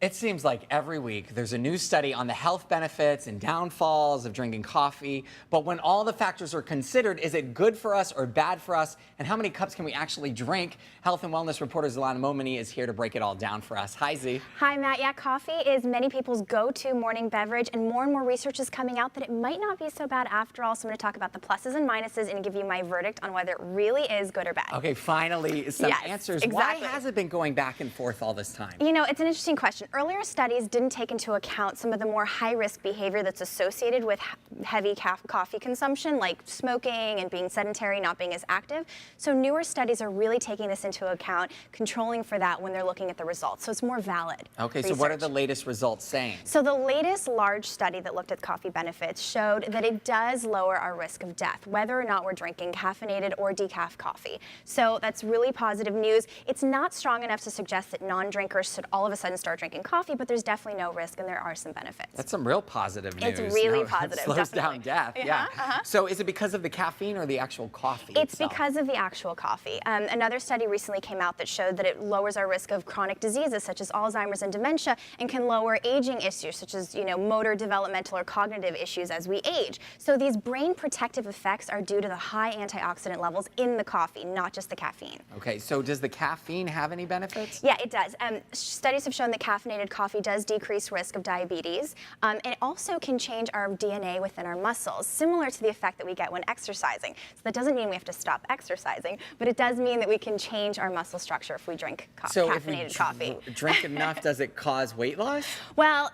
It seems like every week there's a new study on the health benefits and downfalls of drinking coffee. But when all the factors are considered, is it good for us or bad for us? And how many cups can we actually drink? Health and wellness reporter Zalana Momini is here to break it all down for us. Hi, Z. Hi, Matt. Yeah, coffee is many people's go-to morning beverage, and more research is coming out that it might not be so bad after all. So I'm going to talk about the pluses and minuses and give you my verdict on whether it really is good or bad. Okay, finally, some answers. Exactly. Why has it been going back and forth all this time? You know, it's an interesting question. Earlier studies didn't take into account some of the more high-risk behavior that's associated with heavy coffee consumption, like smoking and being sedentary, not being as active. So newer studies are really taking this into account, controlling for that when they're looking at the results. So it's more valid. Okay, research. So what are the latest results saying? So the latest large study that looked at coffee benefits showed that it does lower our risk of death, whether or not we're drinking caffeinated or decaf coffee. So that's really positive news. It's not strong enough to suggest that non-drinkers should all of a sudden start drinking coffee, but there's definitely no risk and there are some benefits. That's some real positive news. It's really positive. It slows down death. Yeah. So is it because of the caffeine or the actual coffee It's itself? because of the actual coffee. Another study recently came out that showed that it lowers our risk of chronic diseases such as Alzheimer's and dementia, and can lower aging issues such as, motor, developmental, or cognitive issues as we age. So these brain protective effects are due to the high antioxidant levels in the coffee, not just the caffeine. Okay, so does the caffeine have any benefits? Yeah, it does. Studies have shown that caffeinated coffee does decrease risk of diabetes. It also can change our DNA within our muscles, similar to the effect that we get when exercising. So that doesn't mean we have to stop exercising, but it does mean that we can change our muscle structure if we drink caffeinated coffee. Drink enough, does it cause weight loss? Well,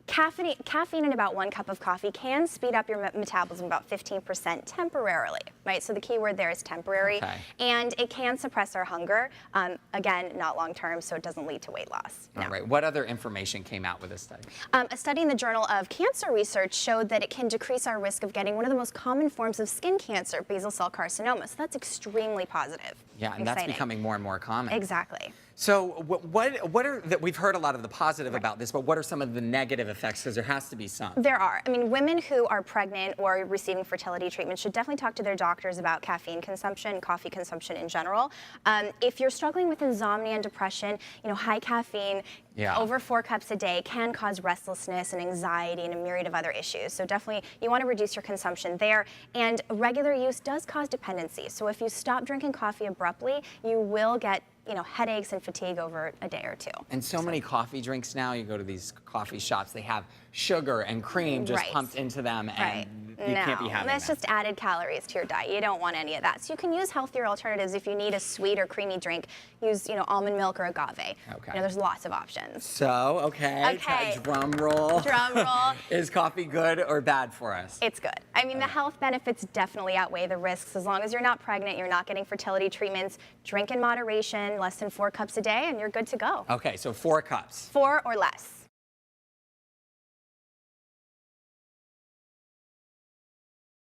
caffeine in about 1 cup of coffee can speed up your metabolism about 15% temporarily, right? So the key word there is temporary. Okay. And it can suppress our hunger. Again, not long term, so it doesn't lead to weight loss. No. All right, what other information came out with this study? A study in the Journal of Cancer Research showed that it can decrease our risk of getting one of the most common forms of skin cancer, basal cell carcinoma. So that's extremely positive. Yeah, and that's becoming more and more common. Exactly. So what are we've heard a lot of the positive about this, but what are some of the negative effects? Because there has to be some. There are. I mean, women who are pregnant or receiving fertility treatment should definitely talk to their doctors about caffeine consumption, coffee consumption in general. If you're struggling with insomnia and depression, high caffeine, over 4 cups a day can cause restlessness and anxiety and a myriad of other issues. So definitely you want to reduce your consumption there. And regular use does cause dependency. So if you stop drinking coffee abruptly, you will get headaches and fatigue over a day or two. And so many coffee drinks now, you go to these coffee shops, they have sugar and cream just pumped into them, and you can't be having that's just added calories to your diet. You don't want any of that. So you can use healthier alternatives. If you need a sweet or creamy drink, use almond milk or agave. Okay. There's lots of options. So, okay. Drum roll. Drum roll. Is coffee good or bad for us? It's good. I mean, the health benefits definitely outweigh the risks. As long as you're not pregnant, you're not getting fertility treatments, drink in moderation, less than 4 cups a day, and you're good to go. Okay, so 4 cups. 4 or less.